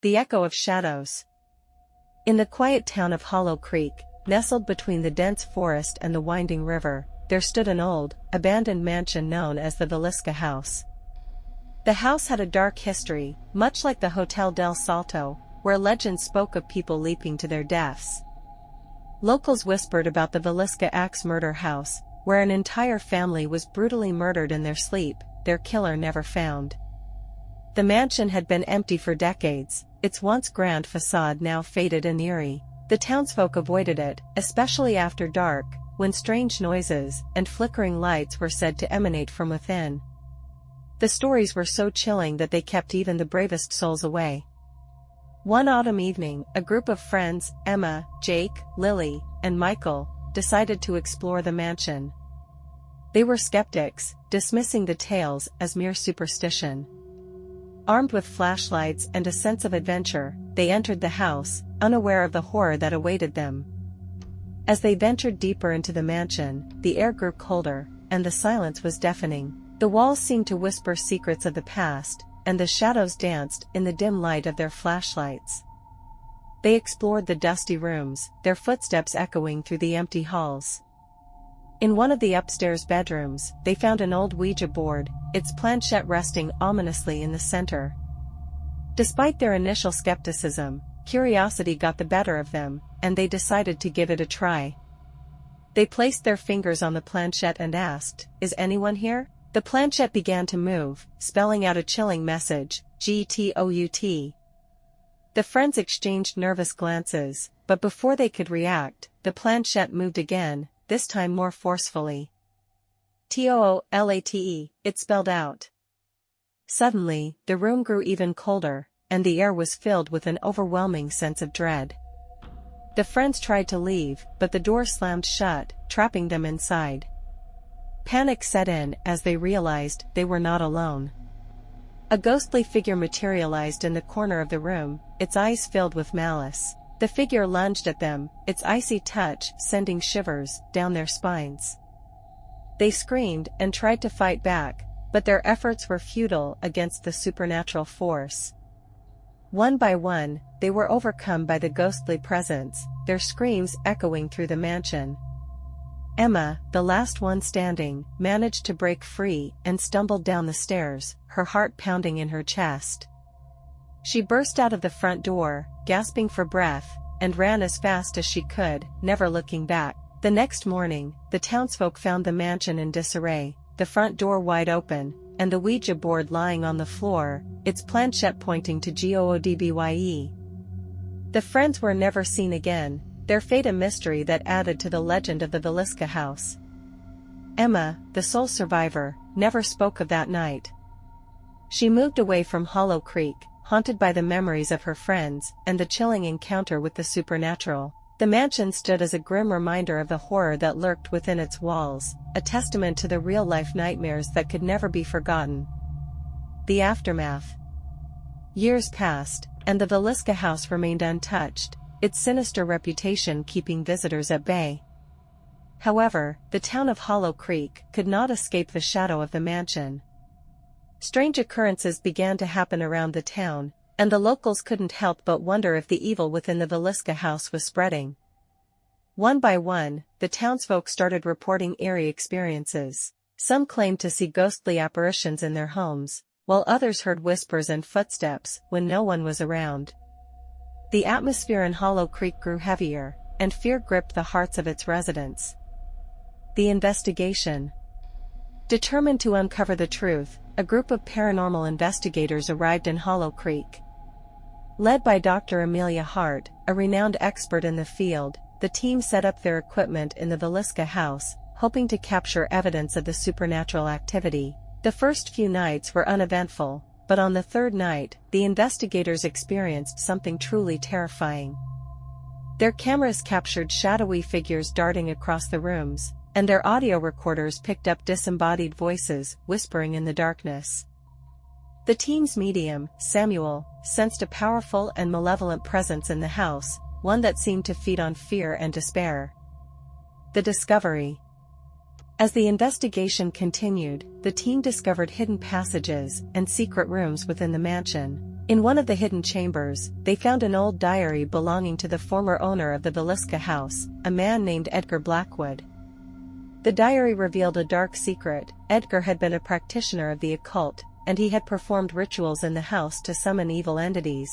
The Echo of Shadows. In the quiet town of Hollow Creek, nestled between the dense forest and the winding river, there stood an old, abandoned mansion known as the Villisca House. The house had a dark history, much like the Hotel del Salto, where legend spoke of people leaping to their deaths. Locals whispered about the Villisca Axe murder house, where an entire family was brutally murdered in their sleep, their killer never found. The mansion had been empty for decades, its once grand facade now faded and eerie. The townsfolk avoided it, especially after dark, when strange noises and flickering lights were said to emanate from within. The stories were so chilling that they kept even the bravest souls away. One autumn evening, a group of friends, Emma, Jake, Lily, and Michael, decided to explore the mansion. They were skeptics, dismissing the tales as mere superstition. Armed with flashlights and a sense of adventure, they entered the house, unaware of the horror that awaited them. As they ventured deeper into the mansion, the air grew colder, and the silence was deafening. The walls seemed to whisper secrets of the past, and the shadows danced in the dim light of their flashlights. They explored the dusty rooms, their footsteps echoing through the empty halls. In one of the upstairs bedrooms, they found an old Ouija board, its planchette resting ominously in the center. Despite their initial skepticism, curiosity got the better of them, and they decided to give it a try. They placed their fingers on the planchette and asked, "Is anyone here?" The planchette began to move, spelling out a chilling message, "GTOUT." The friends exchanged nervous glances, but before they could react, the planchette moved again, this time more forcefully. "TOOLATE," it spelled out. Suddenly, the room grew even colder, and the air was filled with an overwhelming sense of dread. The friends tried to leave, but the door slammed shut, trapping them inside. Panic set in as they realized they were not alone. A ghostly figure materialized in the corner of the room, its eyes filled with malice. The figure lunged at them, its icy touch sending shivers down their spines. They screamed and tried to fight back, but their efforts were futile against the supernatural force. One by one, they were overcome by the ghostly presence, their screams echoing through the mansion. Emma, the last one standing, managed to break free and stumbled down the stairs, her heart pounding in her chest. She burst out of the front door, gasping for breath, and ran as fast as she could, never looking back. The next morning, the townsfolk found the mansion in disarray, the front door wide open, and the Ouija board lying on the floor, its planchette pointing to GOODBYE. The friends were never seen again, their fate a mystery that added to the legend of the Villisca House. Emma, the sole survivor, never spoke of that night. She moved away from Hollow Creek, haunted by the memories of her friends and the chilling encounter with the supernatural. The mansion stood as a grim reminder of the horror that lurked within its walls, a testament to the real-life nightmares that could never be forgotten. The aftermath. Years passed, and the Villisca House remained untouched, its sinister reputation keeping visitors at bay. However, the town of Hollow Creek could not escape the shadow of the mansion. Strange occurrences began to happen around the town, and the locals couldn't help but wonder if the evil within the Villisca House was spreading. One by one, the townsfolk started reporting eerie experiences. Some claimed to see ghostly apparitions in their homes, while others heard whispers and footsteps when no one was around. The atmosphere in Hollow Creek grew heavier, and fear gripped the hearts of its residents. The investigation. Determined to uncover the truth, a group of paranormal investigators arrived in Hollow Creek. Led by Dr. Amelia Hart, a renowned expert in the field, the team set up their equipment in the Villisca House, hoping to capture evidence of the supernatural activity. The first few nights were uneventful, but on the third night, the investigators experienced something truly terrifying. Their cameras captured shadowy figures darting across the rooms, and their audio recorders picked up disembodied voices whispering in the darkness. The team's medium, Samuel, sensed a powerful and malevolent presence in the house, one that seemed to feed on fear and despair. The discovery. As the investigation continued, the team discovered hidden passages and secret rooms within the mansion. In one of the hidden chambers, they found an old diary belonging to the former owner of the Villisca house, a man named Edgar Blackwood. The diary revealed a dark secret. Edgar had been a practitioner of the occult, and he had performed rituals in the house to summon evil entities.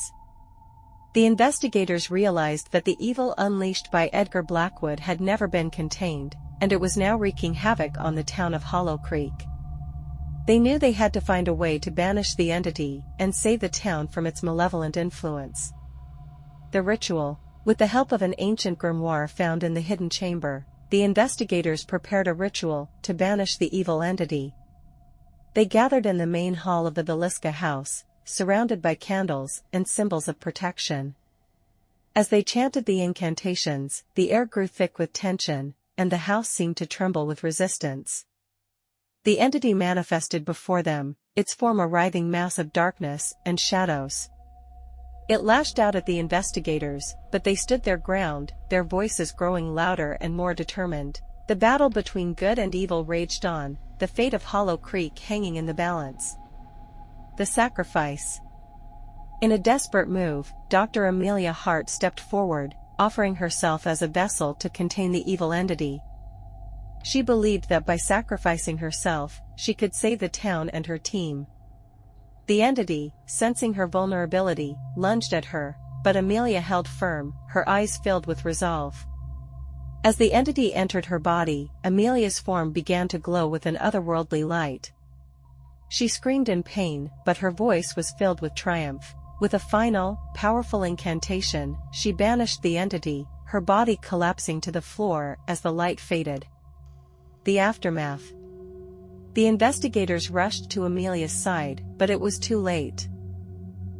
The investigators realized that the evil unleashed by Edgar Blackwood had never been contained, and it was now wreaking havoc on the town of Hollow Creek. They knew they had to find a way to banish the entity and save the town from its malevolent influence. The ritual. With the help of an ancient grimoire found in the hidden chamber, the investigators prepared a ritual to banish the evil entity. They gathered in the main hall of the Villisca house, surrounded by candles and symbols of protection. As they chanted the incantations, the air grew thick with tension, and the house seemed to tremble with resistance. The entity manifested before them, its form a writhing mass of darkness and shadows. It lashed out at the investigators, but they stood their ground, their voices growing louder and more determined. The battle between good and evil raged on, the fate of Hollow Creek hanging in the balance. The sacrifice. In a desperate move, Dr. Amelia Hart stepped forward, offering herself as a vessel to contain the evil entity. She believed that by sacrificing herself, she could save the town and her team. The entity, sensing her vulnerability, lunged at her, but Amelia held firm, her eyes filled with resolve. As the entity entered her body, Amelia's form began to glow with an otherworldly light. She screamed in pain, but her voice was filled with triumph. With a final, powerful incantation, she banished the entity, her body collapsing to the floor as the light faded. The aftermath. The investigators rushed to Amelia's side, but it was too late.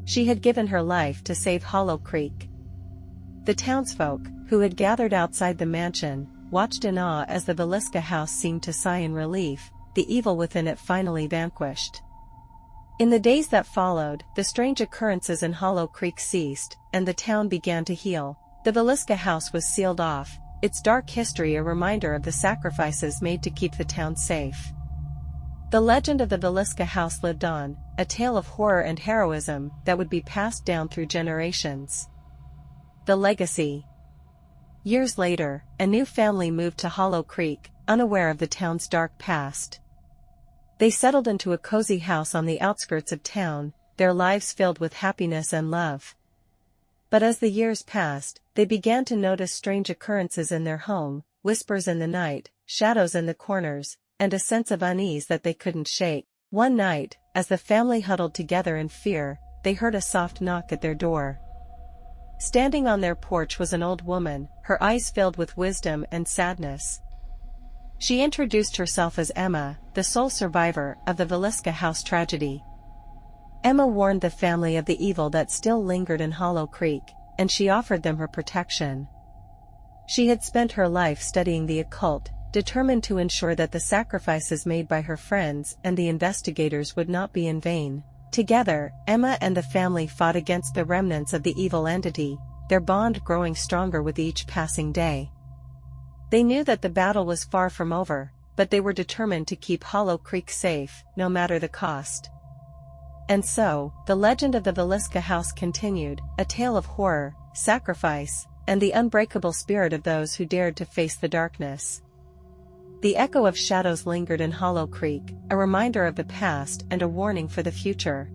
She had given her life to save Hollow Creek. The townsfolk, who had gathered outside the mansion, watched in awe as the Villisca house seemed to sigh in relief, the evil within it finally vanquished. In the days that followed, the strange occurrences in Hollow Creek ceased, and the town began to heal. The Villisca house was sealed off, its dark history a reminder of the sacrifices made to keep the town safe. The legend of the Villisca house lived on, a tale of horror and heroism that would be passed down through generations. The legacy. Years later, a new family moved to Hollow Creek, unaware of the town's dark past. They settled into a cozy house on the outskirts of town, their lives filled with happiness and love. But as the years passed, they began to notice strange occurrences in their home, whispers in the night, shadows in the corners, and a sense of unease that they couldn't shake. One night, as the family huddled together in fear, they heard a soft knock at their door. Standing on their porch was an old woman, her eyes filled with wisdom and sadness. She introduced herself as Emma, the sole survivor of the Villisca house tragedy. Emma warned the family of the evil that still lingered in Hollow Creek, and she offered them her protection. She had spent her life studying the occult, determined to ensure that the sacrifices made by her friends and the investigators would not be in vain. Together, Emma and the family fought against the remnants of the evil entity, their bond growing stronger with each passing day. They knew that the battle was far from over, but they were determined to keep Hollow Creek safe, no matter the cost. And so, the legend of the Villisca house continued, a tale of horror, sacrifice, and the unbreakable spirit of those who dared to face the darkness. The echo of shadows lingered in Hollow Creek, a reminder of the past and a warning for the future.